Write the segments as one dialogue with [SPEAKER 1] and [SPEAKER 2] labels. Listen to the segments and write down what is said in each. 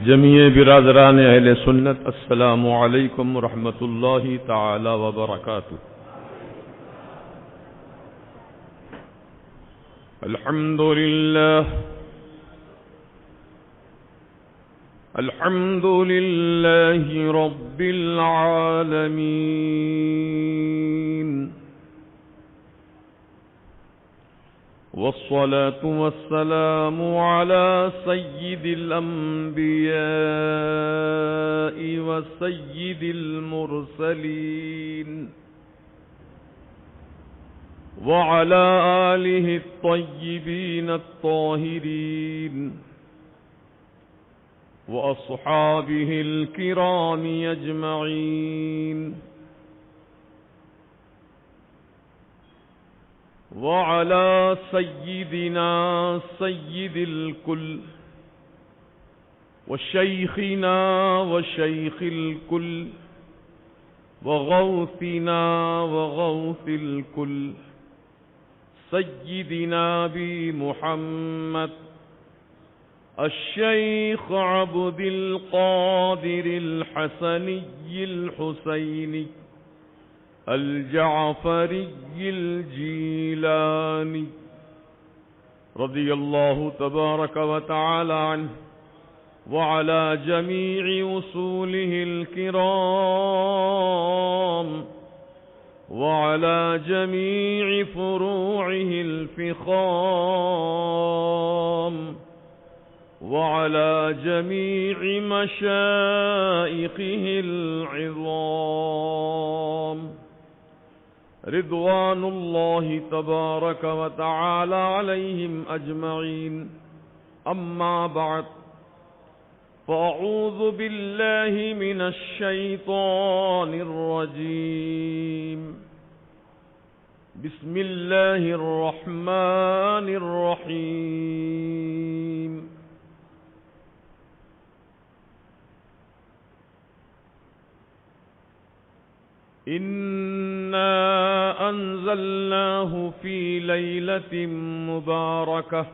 [SPEAKER 1] جمیع برادران اہل سنت، السلام علیکم ورحمۃ اللہ تعالی وبرکاتہ۔ الحمد للہ رب العالمین، والصلاة والسلام على سيد الأنبياء وسيد المرسلين وعلى آله الطيبين الطاهرين وأصحابه الكرام أجمعين وعلى سيدنا سيد الكل وشيخنا وشيخ الكل وغوثنا وغوث الكل سيدنا أبي محمد الشيخ عبد القادر الحسني الحسيني الجعفري الجيلاني رضي الله تبارك وتعالى عنه وعلى جميع أصوله الكرام وعلى جميع فروعه الفخام وعلى جميع مشائخه العظام رضوان الله تبارك وتعالى عليهم أجمعين. أما بعد، فأعوذ بالله من الشيطان الرجيم. بسم الله الرحمن الرحيم. إِنَّا أَنزَلْنَاهُ فِي لَيْلَةٍ مُبَارَكَةٍ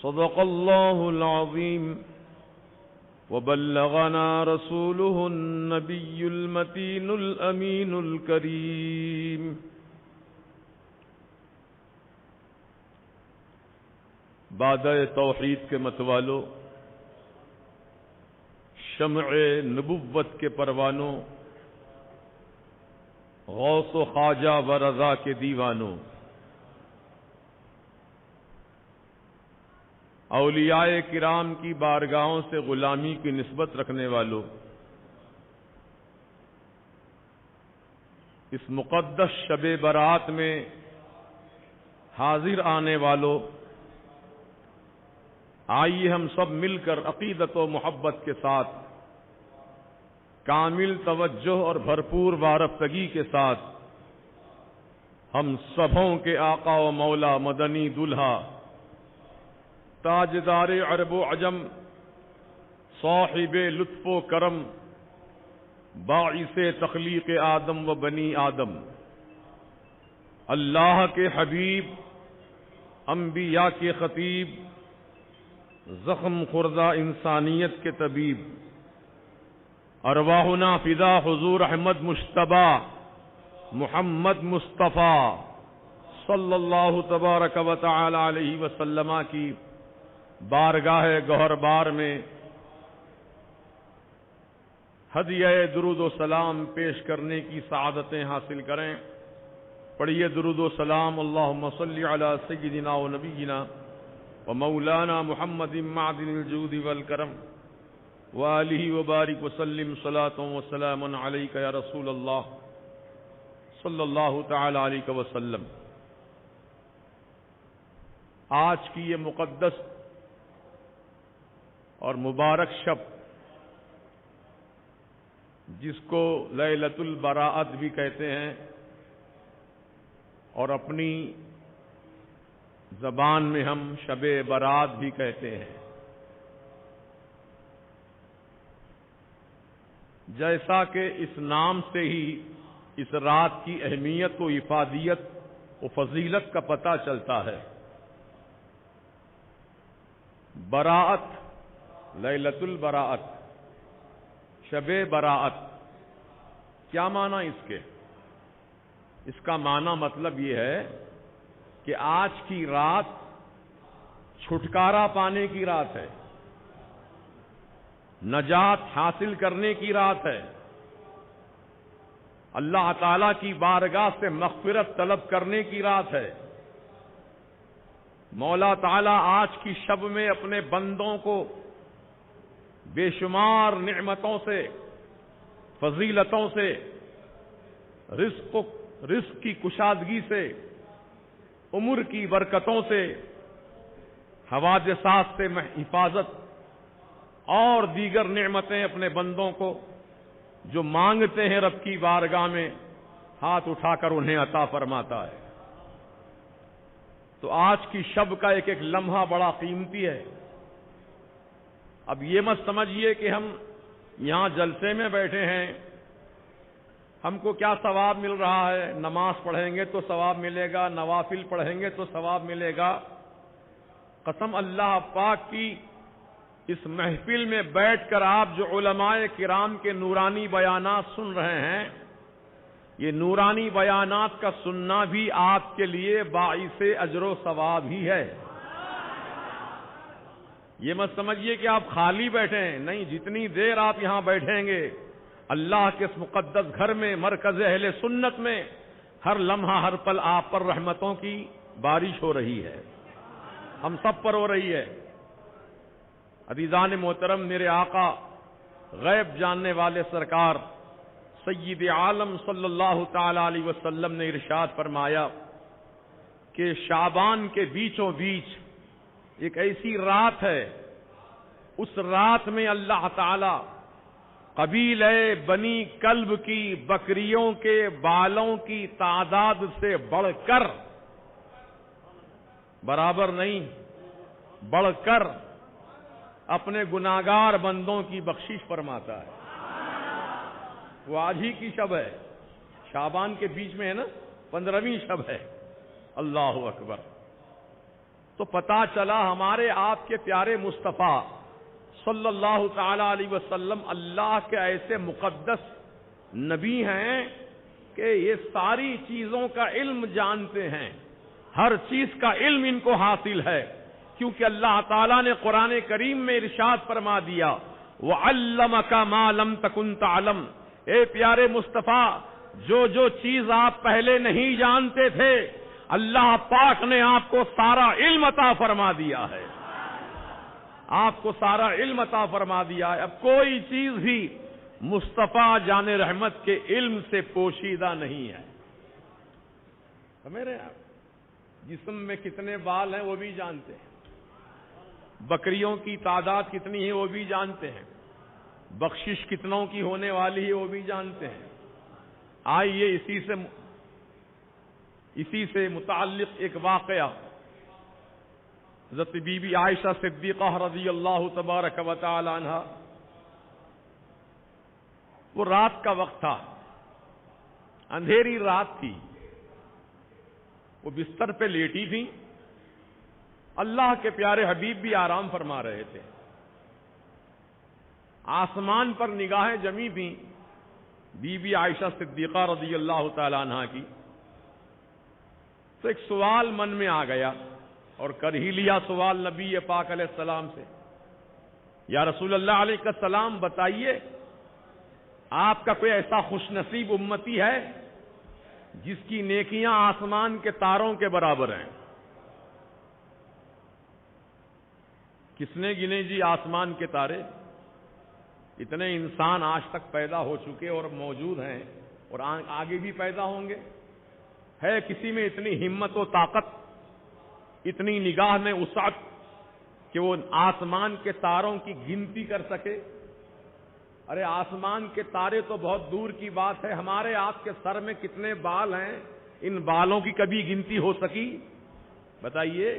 [SPEAKER 1] صدق الله العظيم وبلغنا رسوله النبي المتين الأمين الكريم. بادہ توحید کے متوالو، شمع نبوت کے پروانوں، غوث و خواجہ و رضا کے دیوانوں، اولیاء کرام کی بارگاہوں سے غلامی کی نسبت رکھنے والوں، اس مقدس شب برات میں حاضر آنے والوں، آئیے ہم سب مل کر عقیدت و محبت کے ساتھ، کامل توجہ اور بھرپور وارفتگی کے ساتھ ہم سبھوں کے آقا و مولا مدنی دلہا، تاجدار عرب و عجم، صاحب لطف و کرم، باعث تخلیق آدم و بنی آدم، اللہ کے حبیب، انبیاء کے خطیب، زخم خوردہ انسانیت کے طبیب، ارواحنا فدا حضور احمد مجتبی محمد مصطفیٰ صلی اللہ تبارک و تعالی علیہ وسلم کی بارگاہ گوہر بار میں ہدیہ درود و سلام پیش کرنے کی سعادتیں حاصل کریں. پڑھیے درود و سلام. اللہم صلی علی سیدنا و نبینا و مولانا محمد معدن الجود والکرم وآلہ وبارک وسلم صلاۃ وسلام علیک یا رسول اللہ صلی اللہ تعالی علیہ وسلم. آج کی یہ مقدس اور مبارک شب، جس کو لیلۃ البراءت بھی کہتے ہیں اور اپنی زبان میں ہم شب برات بھی کہتے ہیں، جیسا کہ اس نام سے ہی اس رات کی اہمیت و افادیت و فضیلت کا پتہ چلتا ہے. براءت لیلۃ البراءت، شب براءت، کیا معنی اس کے؟ اس کا معنی مطلب یہ ہے کہ آج کی رات چھٹکارا پانے کی رات ہے، نجات حاصل کرنے کی رات ہے، اللہ تعالی کی بارگاہ سے مغفرت طلب کرنے کی رات ہے۔ مولا تعالی آج کی شب میں اپنے بندوں کو بے شمار نعمتوں سے، فضیلتوں سے، رزق کی کشادگی سے، عمر کی برکتوں سے، حوادثات سے حفاظت اور دیگر نعمتیں اپنے بندوں کو جو مانگتے ہیں رب کی بارگاہ میں ہاتھ اٹھا کر انہیں عطا فرماتا ہے۔ تو آج کی شب کا ایک ایک لمحہ بڑا قیمتی ہے۔ اب یہ مت سمجھیے کہ ہم یہاں جلسے میں بیٹھے ہیں، ہم کو کیا ثواب مل رہا ہے، نماز پڑھیں گے تو ثواب ملے گا، نوافل پڑھیں گے تو ثواب ملے گا۔ قسم اللہ پاک کی، اس محفل میں بیٹھ کر آپ جو علماء کرام کے نورانی بیانات سن رہے ہیں، یہ نورانی بیانات کا سننا بھی آپ کے لیے باعث اجر و ثواب ہی ہے۔ یہ مت سمجھیے کہ آپ خالی بیٹھے ہیں، نہیں، جتنی دیر آپ یہاں بیٹھیں گے اللہ کے اس مقدس گھر میں، مرکز اہل سنت میں، ہر لمحہ ہر پل آپ پر رحمتوں کی بارش ہو رہی ہے، ہم سب پر ہو رہی ہے۔ عزیزان محترم، میرے آقا غیب جاننے والے سرکار سید عالم صلی اللہ تعالی علیہ وسلم نے ارشاد فرمایا کہ شعبان کے بیچوں بیچ ایک ایسی رات ہے، اس رات میں اللہ تعالی قبیلہ بنی کلب کی بکریوں کے بالوں کی تعداد سے بڑھ کر، برابر نہیں، بڑھ کر اپنے گناہگار بندوں کی بخشش فرماتا ہے۔ وہ آج ہی کی شب ہے، شعبان کے بیچ میں ہے نا، 15ویں شب ہے۔ اللہ اکبر۔ تو پتہ چلا ہمارے آپ کے پیارے مصطفیٰ صلی اللہ تعالی علیہ وسلم اللہ کے ایسے مقدس نبی ہیں کہ یہ ساری چیزوں کا علم جانتے ہیں، ہر چیز کا علم ان کو حاصل ہے، کیونکہ اللہ تعالیٰ نے قرآن کریم میں ارشاد فرما دیا وَعَلَّمَكَ مَا لَمْ تَكُنْ تَعْلَمْ۔ اے پیارے مصطفیٰ، جو چیز آپ پہلے نہیں جانتے تھے اللہ پاک نے آپ کو سارا علم عطا فرما دیا ہے، آپ کو سارا علم عطا فرما دیا ہے۔ اب کوئی چیز بھی مصطفیٰ جان رحمت کے علم سے پوشیدہ نہیں ہے۔ سمجھ رہے ہیں آپ؟ جسم میں کتنے بال ہیں وہ بھی جانتے ہیں، بکریوں کی تعداد کتنی ہے وہ بھی جانتے ہیں، بخشش کتنوں کی ہونے والی ہے وہ بھی جانتے ہیں۔ آئیے اسی سے متعلق ایک واقعہ حضرت بی بی عائشہ صدیقہ رضی اللہ تبارک و تعالی عنہا، وہ رات کا وقت تھا، اندھیری رات تھی، وہ بستر پہ لیٹی تھی، اللہ کے پیارے حبیب بھی آرام فرما رہے تھے، آسمان پر نگاہیں جمی تھیں بی بی عائشہ صدیقہ رضی اللہ تعالی عنہا کی۔ تو ایک سوال من میں آ گیا اور کر ہی لیا سوال نبی پاک علیہ السلام سے، یا رسول اللہ علیہ السلام بتائیے آپ کا کوئی ایسا خوش نصیب امتی ہے جس کی نیکیاں آسمان کے تاروں کے برابر ہیں؟ کس نے گنے جی آسمان کے تارے؟ اتنے انسان آج تک پیدا ہو چکے اور موجود ہیں اور آگے بھی پیدا ہوں گے، ہے کسی میں اتنی ہمت و طاقت، اتنی نگاہ میں وسعت کہ وہ آسمان کے تاروں کی گنتی کر سکے؟ ارے آسمان کے تارے تو بہت دور کی بات ہے، ہمارے آپ کے سر میں کتنے بال ہیں، ان بالوں کی کبھی گنتی ہو سکی؟ بتائیے،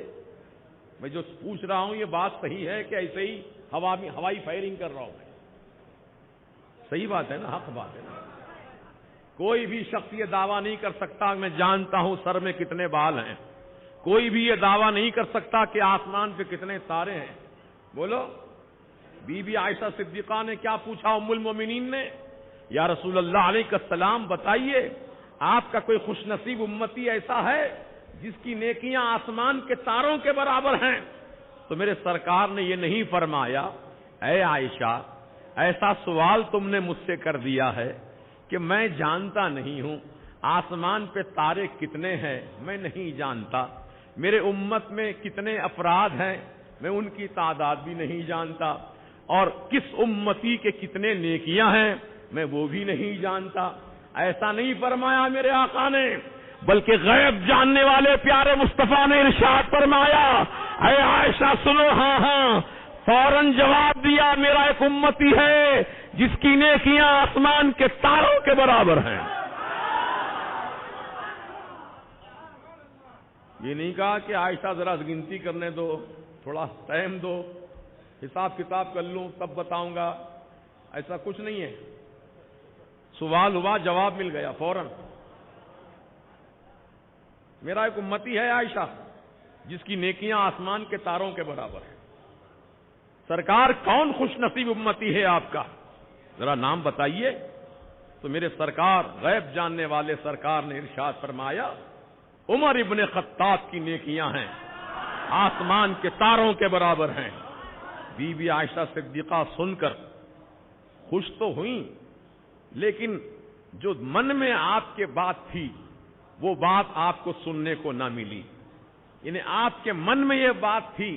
[SPEAKER 1] میں جو پوچھ رہا ہوں یہ بات صحیح ہے کہ ایسے ہی ہوائی فائرنگ کر رہا ہوں؟ صحیح بات ہے نا، حق بات ہے نا۔ کوئی بھی شخص یہ دعویٰ نہیں کر سکتا میں جانتا ہوں سر میں کتنے بال ہیں، کوئی بھی یہ دعویٰ نہیں کر سکتا کہ آسمان پہ کتنے تارے ہیں، بولو۔ بی بی عائشہ صدیقہ نے کیا پوچھا ام المومنین نے؟ یا رسول اللہ علیہ السلام بتائیے آپ کا کوئی خوش نصیب امتی ایسا ہے جس کی نیکیاں آسمان کے تاروں کے برابر ہیں؟ تو میرے سرکار نے یہ نہیں فرمایا اے عائشہ ایسا سوال تم نے مجھ سے کر دیا ہے کہ میں جانتا نہیں ہوں آسمان پہ تارے کتنے ہیں، میں نہیں جانتا، میرے امت میں کتنے افراد ہیں میں ان کی تعداد بھی نہیں جانتا، اور کس امتی کے کتنے نیکیاں ہیں میں وہ بھی نہیں جانتا۔ ایسا نہیں فرمایا میرے آقا نے، بلکہ غیب جاننے والے پیارے مصطفیٰ نے ارشاد فرمایا اے عائشہ سنو، ہاں ہاں، فوراً جواب دیا میرا ایک امتی ہے جس کی نیکیاں آسمان کے تاروں کے برابر ہیں۔ یہ نہیں کہا کہ عائشہ ذرا گنتی کرنے دو، تھوڑا ٹائم دو، حساب کتاب کر لوں تب بتاؤں گا، ایسا کچھ نہیں ہے۔ سوال ہوا، جواب مل گیا فوراً۔ میرا ایک امتی ہے عائشہ جس کی نیکیاں آسمان کے تاروں کے برابر ہیں۔ سرکار کون خوش نصیب امتی ہے آپ کا؟ ذرا نام بتائیے۔ تو میرے سرکار غیب جاننے والے سرکار نے ارشاد فرمایا عمر ابن خطاب کی نیکیاں ہیں آسمان کے تاروں کے برابر ہیں۔ بی بی عائشہ صدیقہ سن کر خوش تو ہوئیں، لیکن جو من میں آپ کے بات تھی وہ بات آپ کو سننے کو نہ ملی۔ یعنی آپ کے من میں یہ بات تھی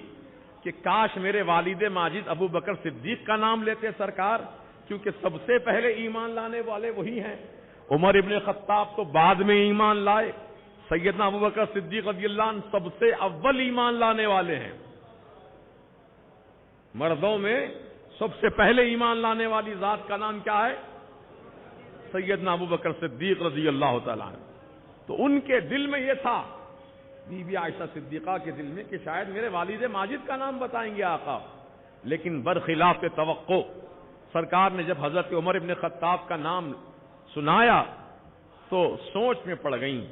[SPEAKER 1] کہ کاش میرے والد ماجد ابو بکر صدیق کا نام لیتے سرکار، کیونکہ سب سے پہلے ایمان لانے والے وہی ہیں۔ عمر ابن خطاب تو بعد میں ایمان لائے، سیدنا ابو بکر صدیق رضی اللہ عنہ سب سے اول ایمان لانے والے ہیں۔ مردوں میں سب سے پہلے ایمان لانے والی ذات کا نام کیا ہے؟ سیدنا ابو بکر صدیق رضی اللہ تعالیٰ عنہ۔ تو ان کے دل میں یہ تھا، بی بی عائشہ صدیقہ کے دل میں، کہ شاید میرے والد ماجد کا نام بتائیں گے آقا، لیکن برخلاف توقع سرکار نے جب حضرت عمر ابن خطاب کا نام سنایا تو سوچ میں پڑ گئیں۔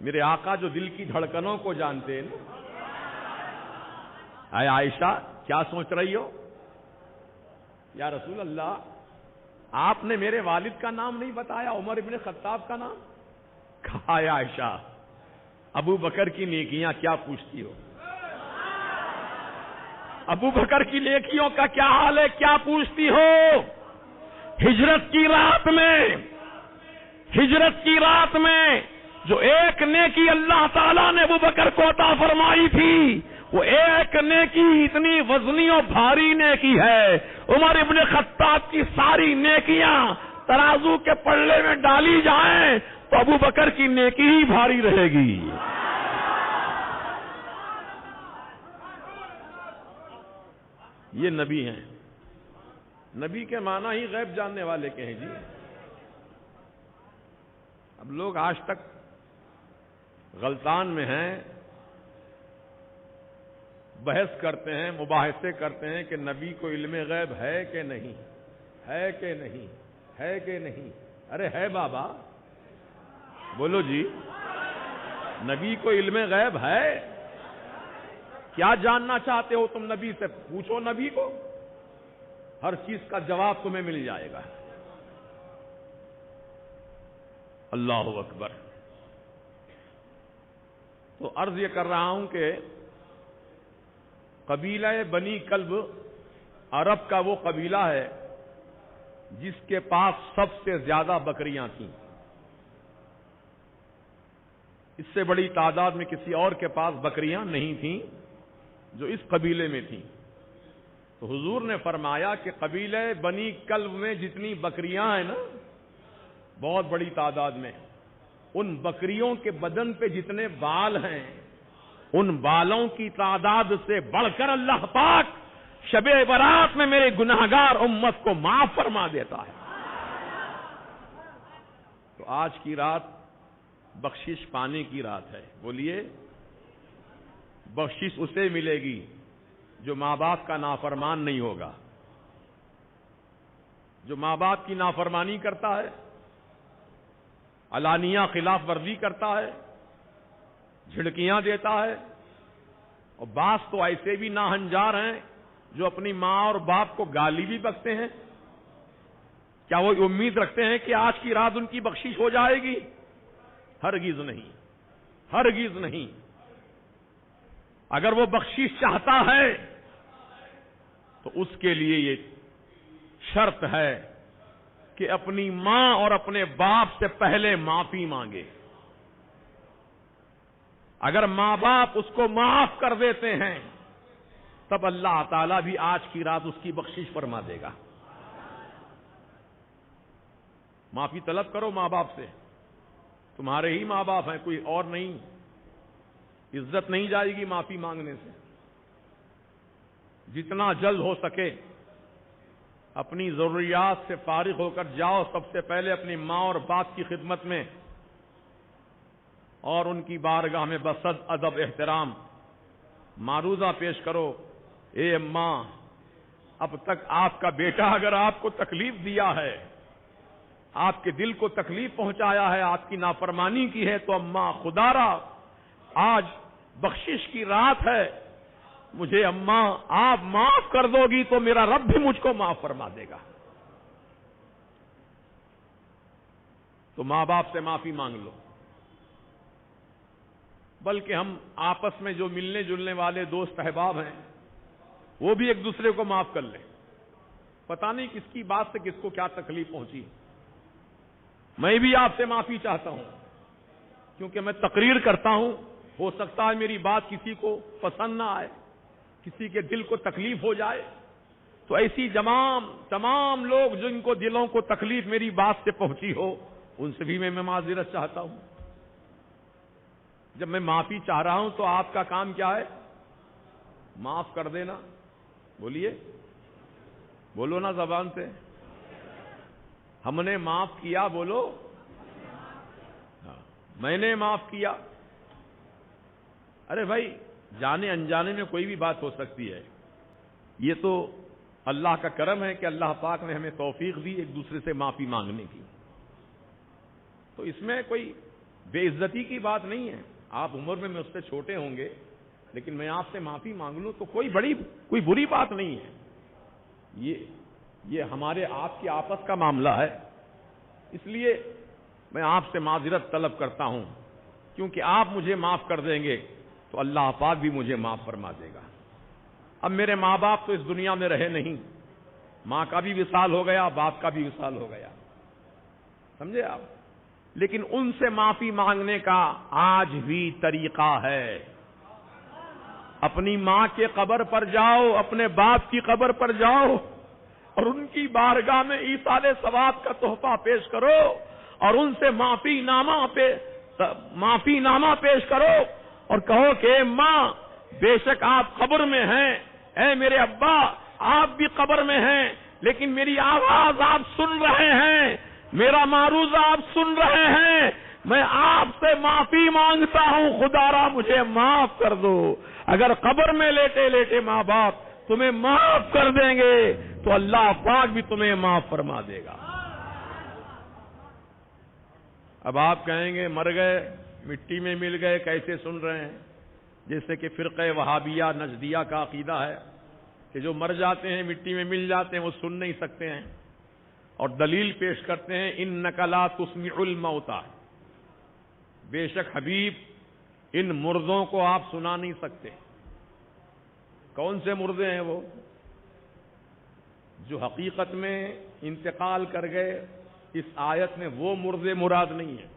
[SPEAKER 1] میرے آقا جو دل کی دھڑکنوں کو جانتے ہیں، اے عائشہ کیا سوچ رہی ہو؟ یا رسول اللہ آپ نے میرے والد کا نام نہیں بتایا، عمر ابن خطاب کا نام کہا۔ اے عائشہ ابو بکر کی نیکیاں کیا پوچھتی ہو؟ ابو بکر کی نیکیوں کا کیا حال ہے، کیا پوچھتی ہو؟ ہجرت کی رات میں جو ایک نیکی اللہ تعالیٰ نے ابو بکر کو عطا فرمائی تھی، وہ ایک نیکی اتنی وزنی و بھاری نیکی ہے، عمر ابن خطاب کی ساری نیکیاں ترازو کے پلڑے میں ڈالی جائیں تو ابو بکر کی نیکی ہی بھاری رہے گی۔ یہ نبی ہیں، نبی کے معنی ہی غیب جاننے والے کے ہیں جی۔ اب لوگ آج تک غلطان میں ہیں، بحث کرتے ہیں، مباحثے کرتے ہیں کہ نبی کو علم غیب ہے کہ نہیں، ہے کہ نہیں، ہے کہ نہیں۔ ارے ہے بابا، بولو جی، نبی کو علم غیب ہے؟ کیا جاننا چاہتے ہو تم نبی سے؟ پوچھو نبی کو، ہر چیز کا جواب تمہیں مل جائے گا۔ اللہ اکبر۔ تو عرض یہ کر رہا ہوں کہ قبیلہ بنی کلب عرب کا وہ قبیلہ ہے جس کے پاس سب سے زیادہ بکریاں تھیں۔ اس سے بڑی تعداد میں کسی اور کے پاس بکریاں نہیں تھیں جو اس قبیلے میں تھیں۔ تو حضور نے فرمایا کہ قبیلہ بنی کلب میں جتنی بکریاں ہیں نا، بہت بڑی تعداد میں، ان بکریوں کے بدن پہ جتنے بال ہیں، ان بالوں کی تعداد سے بڑھ کر اللہ پاک شب برات میں میرے گناہگار امت کو معاف فرما دیتا ہے۔ تو آج کی رات بخشش پانے کی رات ہے۔ بولیے، بخشش اسے ملے گی جو ماں باپ کا نافرمان نہیں ہوگا۔ جو ماں باپ کی نافرمانی کرتا ہے، علانیہ خلاف ورزی کرتا ہے، جھڑکیاں دیتا ہے، اور بعض تو ایسے بھی ناہنجار ہیں جو اپنی ماں اور باپ کو گالی بھی بکتے ہیں، کیا وہ امید رکھتے ہیں کہ آج کی رات ان کی بخشش ہو جائے گی؟ ہرگز نہیں، ہرگز نہیں۔ اگر وہ بخشش چاہتا ہے تو اس کے لیے یہ شرط ہے کہ اپنی ماں اور اپنے باپ سے پہلے معافی مانگے۔ اگر ماں باپ اس کو معاف کر دیتے ہیں تب اللہ تعالیٰ بھی آج کی رات اس کی بخشش فرما دے گا۔ معافی طلب کرو ماں باپ سے، تمہارے ہی ماں باپ ہیں، کوئی اور نہیں۔ عزت نہیں جائے گی معافی مانگنے سے۔ جتنا جلد ہو سکے اپنی ضروریات سے فارغ ہو کر جاؤ سب سے پہلے اپنی ماں اور باپ کی خدمت میں، اور ان کی بارگاہ میں بصد ادب احترام معروضہ پیش کرو۔ اے اماں، اب تک آپ کا بیٹا اگر آپ کو تکلیف دیا ہے، آپ کے دل کو تکلیف پہنچایا ہے، آپ کی نافرمانی کی ہے، تو اماں خدا را آج بخشش کی رات ہے، مجھے اماں آپ معاف کر دو گی تو میرا رب بھی مجھ کو معاف فرما دے گا۔ تو ماں باپ سے معافی مانگ لو۔ بلکہ ہم آپس میں جو ملنے جلنے والے دوست احباب ہیں وہ بھی ایک دوسرے کو معاف کر لیں۔ پتہ نہیں کس کی بات سے کس کو کیا تکلیف پہنچی۔ میں بھی آپ سے معافی چاہتا ہوں کیونکہ میں تقریر کرتا ہوں، ہو سکتا ہے میری بات کسی کو پسند نہ آئے، کسی کے دل کو تکلیف ہو جائے، تو ایسی تمام لوگ جن کو دلوں کو تکلیف میری بات سے پہنچی ہو ان سے بھی میں معذرت چاہتا ہوں۔ جب میں معافی چاہ رہا ہوں تو آپ کا کام کیا ہے؟ معاف کر دینا۔ بولیے، بولو نا زبان سے، ہم نے معاف کیا، بولو میں نے معاف کیا۔ ارے بھائی، جانے انجانے میں کوئی بھی بات ہو سکتی ہے، یہ تو اللہ کا کرم ہے کہ اللہ پاک نے ہمیں توفیق دی ایک دوسرے سے معافی مانگنے کی، تو اس میں کوئی بے عزتی کی بات نہیں ہے۔ آپ عمر میں مجھ سے چھوٹے ہوں گے لیکن میں آپ سے معافی مانگ لوں تو کوئی بری بات نہیں ہے۔ یہ ہمارے آپ کے آپس کا معاملہ ہے، اس لیے میں آپ سے معذرت طلب کرتا ہوں، کیونکہ آپ مجھے معاف کر دیں گے تو اللہ پاک بھی مجھے معاف فرما دے گا۔ اب میرے ماں باپ تو اس دنیا میں رہے نہیں، ماں کا بھی وصال ہو گیا، باپ کا بھی وصال ہو گیا، سمجھے آپ؟ لیکن ان سے معافی مانگنے کا آج بھی طریقہ ہے۔ اپنی ماں کے قبر پر جاؤ، اپنے باپ کی قبر پر جاؤ اور ان کی بارگاہ میں ایصال ثواب کا تحفہ پیش کرو اور ان سے معافی نامہ پیش کرو اور کہو کہ ماں، بے شک آپ قبر میں ہیں، اے میرے ابا آپ بھی قبر میں ہیں، لیکن میری آواز آپ سن رہے ہیں، میرا معروضہ آپ سن رہے ہیں، میں آپ سے معافی مانگتا ہوں، خدا را مجھے معاف کر دو۔ اگر قبر میں لیٹے لیٹے ماں باپ تمہیں معاف کر دیں گے تو اللہ پاک بھی تمہیں معاف فرما دے گا۔ اب آپ کہیں گے مر گئے، مٹی میں مل گئے، کیسے سن رہے ہیں؟ جیسے کہ فرقہ وہابیہ نجدیہ کا عقیدہ ہے کہ جو مر جاتے ہیں مٹی میں مل جاتے ہیں وہ سن نہیں سکتے ہیں، اور دلیل پیش کرتے ہیں انک لا تسمع الموتى، بے شک حبیب ان مردوں کو آپ سنا نہیں سکتے۔ کون سے مردے ہیں وہ؟ جو حقیقت میں انتقال کر گئے۔ اس آیت میں وہ مردے مراد نہیں ہیں،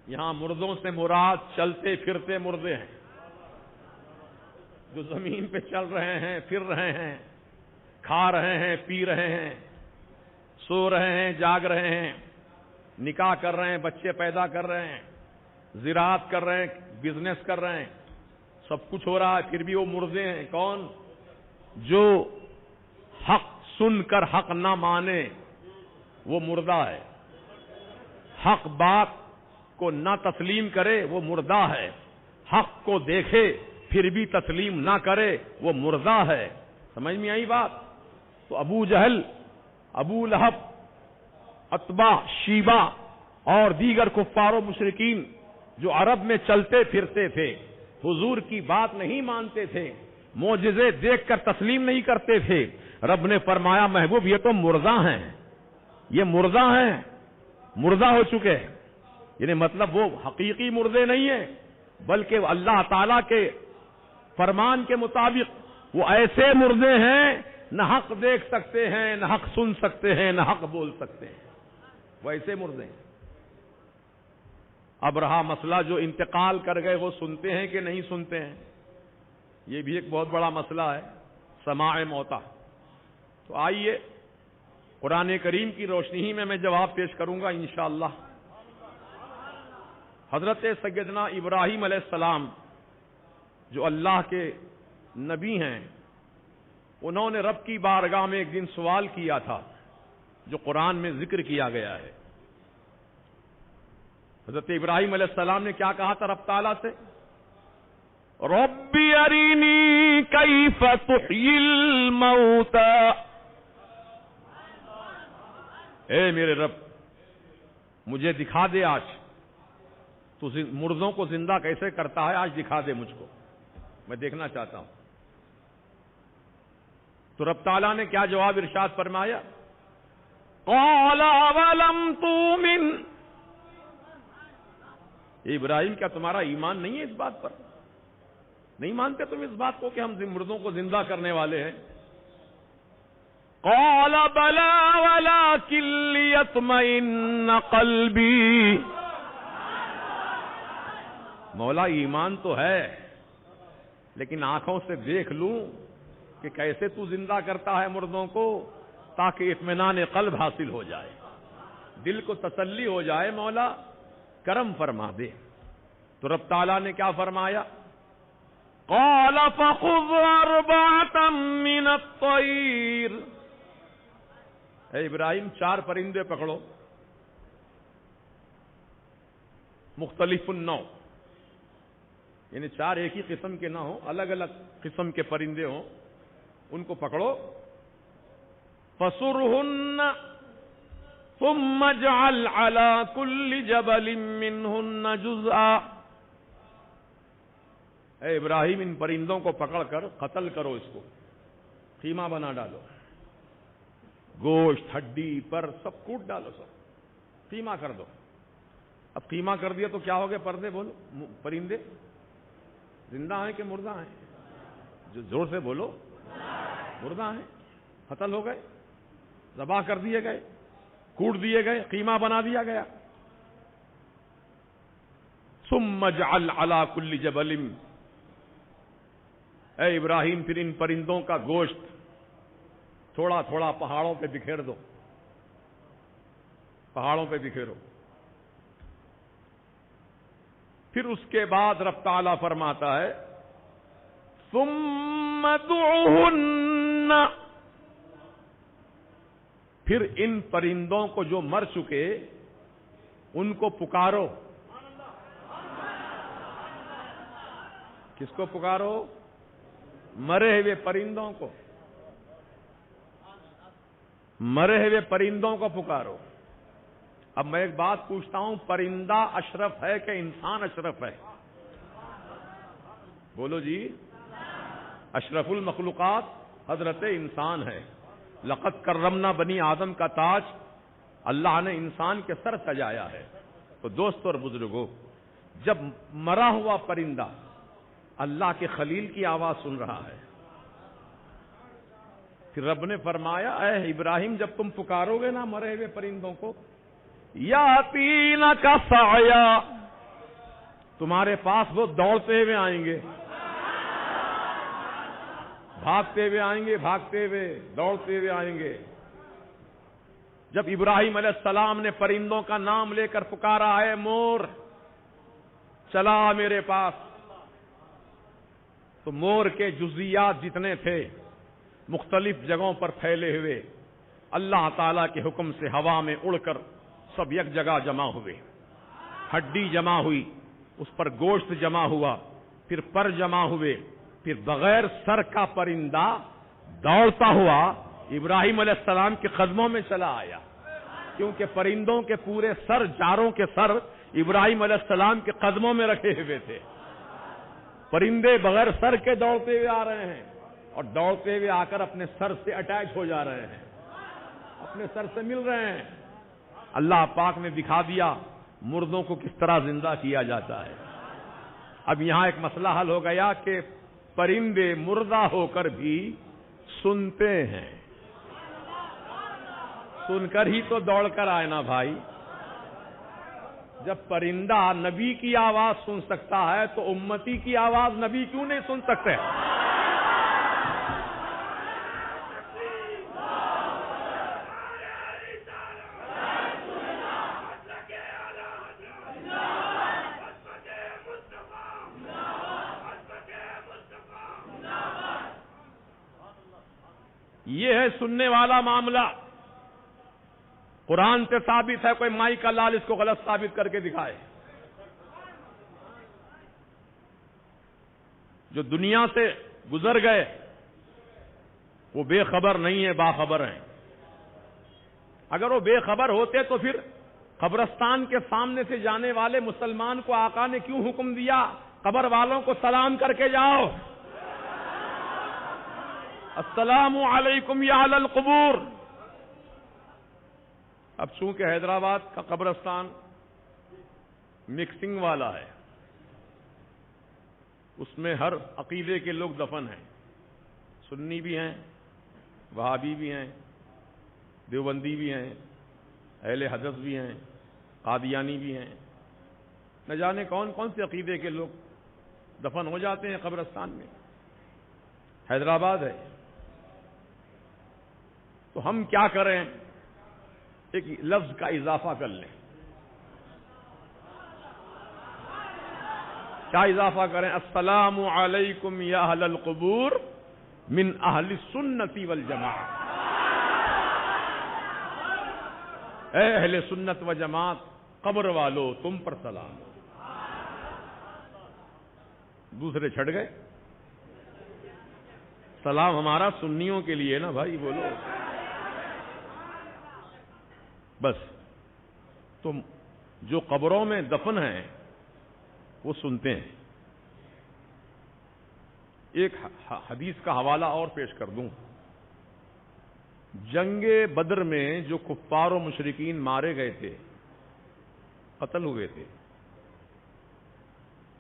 [SPEAKER 1] یہاں مردوں سے مراد چلتے پھرتے مردے ہیں، جو زمین پہ چل رہے ہیں، پھر رہے ہیں، کھا رہے ہیں، پی رہے ہیں، سو رہے ہیں، جاگ رہے ہیں، نکاح کر رہے ہیں، بچے پیدا کر رہے ہیں، زراعت کر رہے ہیں، بزنس کر رہے ہیں، سب کچھ ہو رہا ہے، پھر بھی وہ مردے ہیں۔ کون؟ جو حق سن کر حق نہ مانے وہ مردہ ہے، حق بات کو نہ تسلیم کرے وہ مردہ ہے، حق کو دیکھے پھر بھی تسلیم نہ کرے وہ مردہ ہے۔ سمجھ میں آئی بات؟ تو ابو جہل، ابو لہب، عتبہ، شیبہ اور دیگر کفار و مشرکین جو عرب میں چلتے پھرتے تھے، حضور کی بات نہیں مانتے تھے، معجزے دیکھ کر تسلیم نہیں کرتے تھے. رب نے فرمایا محبوب یہ تو مردہ ہیں, یہ مردہ ہیں, مردہ ہو چکے. یعنی مطلب وہ حقیقی مردے نہیں ہیں, بلکہ اللہ تعالیٰ کے فرمان کے مطابق وہ ایسے مردے ہیں نہ حق دیکھ سکتے ہیں, نہ حق سن سکتے ہیں, نہ حق بول سکتے ہیں. وہ ایسے مردے ہیں. اب رہا مسئلہ جو انتقال کر گئے وہ سنتے ہیں کہ نہیں سنتے ہیں, یہ بھی ایک بہت بڑا مسئلہ ہے, سماع موتا. تو آئیے قرآن کریم کی روشنی ہی میں جواب پیش کروں گا انشاءاللہ. حضرت سیدنا ابراہیم علیہ السلام جو اللہ کے نبی ہیں, انہوں نے رب کی بارگاہ میں ایک دن سوال کیا تھا جو قرآن میں ذکر کیا گیا ہے. حضرت ابراہیم علیہ السلام نے کیا کہا تھا رب تعالیٰ سے؟ ربی ارینی کیف تحیی الموتی, اے میرے رب مجھے دکھا دے آج تو مردوں کو زندہ کیسے کرتا ہے, آج دکھا دے مجھ کو, میں دیکھنا چاہتا ہوں. تو رب تعالیٰ نے کیا جواب ارشاد فرمایا؟ قال اولم تؤمن, ابراہیم کیا تمہارا ایمان نہیں ہے اس بات پر؟ نہیں مانتے تم اس بات کو کہ ہم مردوں کو زندہ کرنے والے ہیں؟ قال بلا ولکن لیطمئن قلبی, مولا ایمان تو ہے لیکن آنکھوں سے دیکھ لوں کہ کیسے تو زندہ کرتا ہے مردوں کو, تاکہ اطمینان قلب حاصل ہو جائے, دل کو تسلی ہو جائے. مولا کرم فرما دے. تو رب تعالیٰ نے کیا فرمایا؟ قال فخذ اربعة من الطير, اے ابراہیم 4 پرندے پکڑو, مختلف النوع, یعنی 4 ایک ہی قسم کے نہ ہوں, الگ الگ قسم کے پرندے ہوں, ان کو پکڑو. فصرهن ثم اجعل على كل جبل منهن جزءا, اے ابراہیم ان پرندوں کو پکڑ کر قتل کرو, اس کو قیمہ بنا ڈالو, گوشت ہڈی پر سب کوٹ ڈالو, سب قیمہ کر دو. اب قیمہ کر دیا تو کیا ہو گئے پردے؟ بولو, پرندے زندہ ہیں کہ مردہ ہیں؟ جو زور سے بولو, مردہ ہیں, قتل ہو گئے, ذبح کر دیے گئے, کوٹ دیے گئے, قیمہ بنا دیا گیا. ثم اجعل على كل جبل, اے ابراہیم پھر ان پرندوں کا گوشت تھوڑا تھوڑا پہاڑوں پہ بکھیر دو, پہاڑوں پہ بکھیرو. پھر اس کے بعد رب تعالیٰ فرماتا ہے ثم ادعوهن, پھر ان پرندوں کو جو مر چکے ان کو پکارو. کس کو پکارو؟ مرے ہوئے پرندوں کو, مرے ہوئے پرندوں کو پکارو. اب میں ایک بات پوچھتا ہوں, پرندہ اشرف ہے کہ انسان اشرف ہے؟ بولو جی. اشرف المخلوقات حضرت انسان ہے. لقد کرمنا بنی آدم کا تاج اللہ نے انسان کے سر سجایا ہے. تو دوستو اور بزرگوں, جب مرا ہوا پرندہ اللہ کے خلیل کی آواز سن رہا ہے, پھر رب نے فرمایا اے ابراہیم جب تم پکارو گے نا مرے ہوئے پرندوں کو, یاتینک سعیا, تمہارے پاس وہ دوڑتے ہوئے آئیں گے, بھاگتے ہوئے آئیں گے, بھاگتے ہوئے دوڑتے ہوئے آئیں گے. جب ابراہیم علیہ السلام نے پرندوں کا نام لے کر پکارا ہے مور چلا میرے پاس, تو مور کے جزیات جتنے تھے مختلف جگہوں پر پھیلے ہوئے اللہ تعالیٰ کے حکم سے ہوا میں اڑ کر سب یک جگہ جمع ہوئے. ہڈی جمع ہوئی, اس پر گوشت جمع ہوا, پھر پر جمع ہوئے, پھر بغیر سر کا پرندہ دوڑتا ہوا ابراہیم علیہ السلام کے قدموں میں چلا آیا, کیونکہ پرندوں کے پورے سر, چاروں کے سر ابراہیم علیہ السلام کے قدموں میں رکھے ہوئے تھے. پرندے بغیر سر کے دوڑتے ہوئے آ رہے ہیں اور دوڑتے ہوئے آ کر اپنے سر سے اٹیچ ہو جا رہے ہیں، اپنے سر سے مل رہے ہیں۔ اللہ پاک نے دکھا دیا مردوں کو کس طرح زندہ کیا جاتا ہے۔ اب یہاں ایک مسئلہ حل ہو گیا کہ پرندے مردہ ہو کر بھی سنتے ہیں، سن کر ہی تو دوڑ کر آئے نا بھائی۔ جب پرندہ نبی کی آواز سن سکتا ہے تو امتی کی آواز نبی کیوں نہیں سن سکتے؟ یہ ہے سننے والا معاملہ، قرآن سے ثابت ہے، کوئی مائی کا لال اس کو غلط ثابت کر کے دکھائے۔ جو دنیا سے گزر گئے وہ بے خبر نہیں ہے، باخبر ہیں۔ اگر وہ بے خبر ہوتے تو پھر قبرستان کے سامنے سے جانے والے مسلمان کو آقا نے کیوں حکم دیا قبر والوں کو سلام کر کے جاؤ؟ السلام علیکم یا اہل القبور۔ اب چونکہ حیدرآباد کا قبرستان مکسنگ والا ہے، اس میں ہر عقیدے کے لوگ دفن ہیں، سنی بھی ہیں، وہابی بھی ہیں، دیوبندی بھی ہیں، اہل حدیث بھی ہیں، قادیانی بھی ہیں، نہ جانے کون کون سے عقیدے کے لوگ دفن ہو جاتے ہیں قبرستان میں۔ حیدرآباد ہے تو ہم کیا کریں؟ ایک لفظ کا اضافہ کر لیں۔ کیا اضافہ کریں؟ السلام علیکم یا اہل القبور من اہل السنت والجماعت۔ اے اہل سنت و جماعت، قبر والو تم پر سلام۔ دوسرے چھٹ گئے۔ سلام ہمارا سنیوں کے لیے نا بھائی، بولو بس۔ تم جو قبروں میں دفن ہیں وہ سنتے ہیں۔ ایک حدیث کا حوالہ اور پیش کر دوں۔ جنگ بدر میں جو کفار و مشرکین مارے گئے تھے، قتل ہوئے تھے،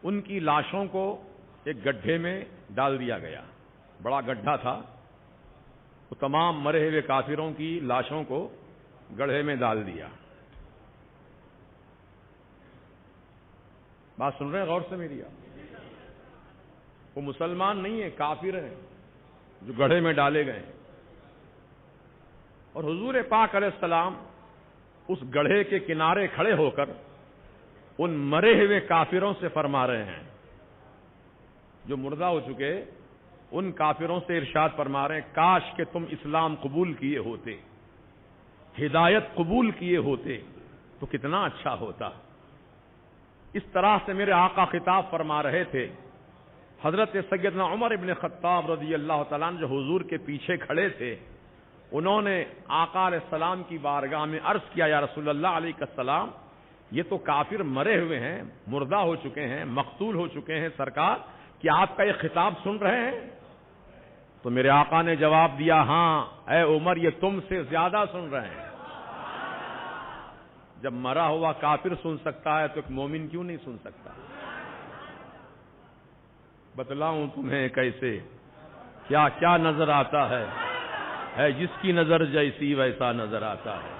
[SPEAKER 1] ان کی لاشوں کو ایک گڈھے میں ڈال دیا گیا۔ بڑا گڈھا تھا، وہ تمام مرے ہوئے کافروں کی لاشوں کو گڑھے میں ڈال دیا۔ بات سن رہے ہیں غور سے میری؟ وہ مسلمان نہیں ہیں، کافر ہیں جو گڑھے میں ڈالے گئے۔ اور حضور پاک علیہ السلام اس گڑھے کے کنارے کھڑے ہو کر ان مرے ہوئے کافروں سے فرما رہے ہیں، جو مردہ ہو چکے، ان کافروں سے ارشاد فرما رہے ہیں، کاش کہ تم اسلام قبول کیے ہوتے، ہدایت قبول کیے ہوتے تو کتنا اچھا ہوتا۔ اس طرح سے میرے آقا خطاب فرما رہے تھے۔ حضرت سیدنا عمر ابن خطاب رضی اللہ تعالیٰ عنہ جو حضور کے پیچھے کھڑے تھے، انہوں نے آقا علیہ السلام کی بارگاہ میں عرض کیا، یا رسول اللہ علیہ السلام، یہ تو کافر مرے ہوئے ہیں، مردہ ہو چکے ہیں، مقتول ہو چکے ہیں، سرکار کیا آپ کا یہ خطاب سن رہے ہیں؟ تو میرے آقا نے جواب دیا، ہاں اے عمر، یہ تم سے زیادہ سن رہے ہیں۔ جب مرا ہوا کافر سن سکتا ہے تو ایک مومن کیوں نہیں سن سکتا؟ بتلاؤں تمہیں کیسے کیا کیا نظر آتا ہے جس کی نظر جیسی ویسا نظر آتا ہے۔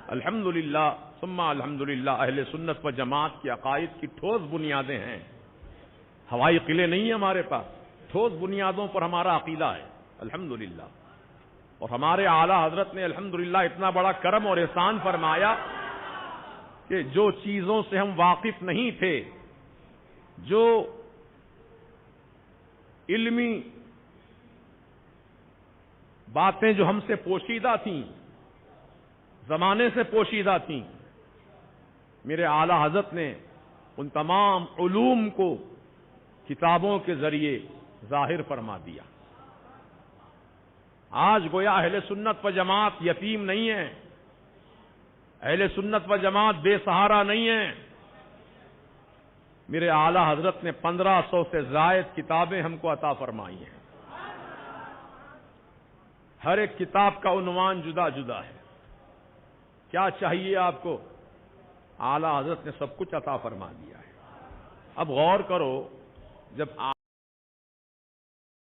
[SPEAKER 1] الحمدللہ ثم الحمدللہ، اہل سنت و جماعت کی عقائد کی ٹھوس بنیادیں ہیں۔ ہوائی قلعے نہیں ہیں ہمارے پاس، ٹھوس بنیادوں پر ہمارا عقیدہ ہے الحمدللہ۔ اور ہمارے اعلی حضرت نے الحمدللہ اتنا بڑا کرم اور احسان فرمایا کہ جو چیزوں سے ہم واقف نہیں تھے، جو علمی باتیں جو ہم سے پوشیدہ تھیں، زمانے سے پوشیدہ تھیں، میرے اعلی حضرت نے ان تمام علوم کو کتابوں کے ذریعے ظاہر فرما دیا۔ آج گویا اہل سنت و جماعت یتیم نہیں ہے، اہل سنت و جماعت بے سہارا نہیں ہے۔ میرے اعلیٰ حضرت نے 1500 سے زائد کتابیں ہم کو عطا فرمائی ہیں. ہر ایک کتاب کا عنوان جدا جدا ہے. کیا چاہیے آپ کو؟ اعلیٰ حضرت نے سب کچھ عطا فرما دیا ہے. اب غور کرو، جب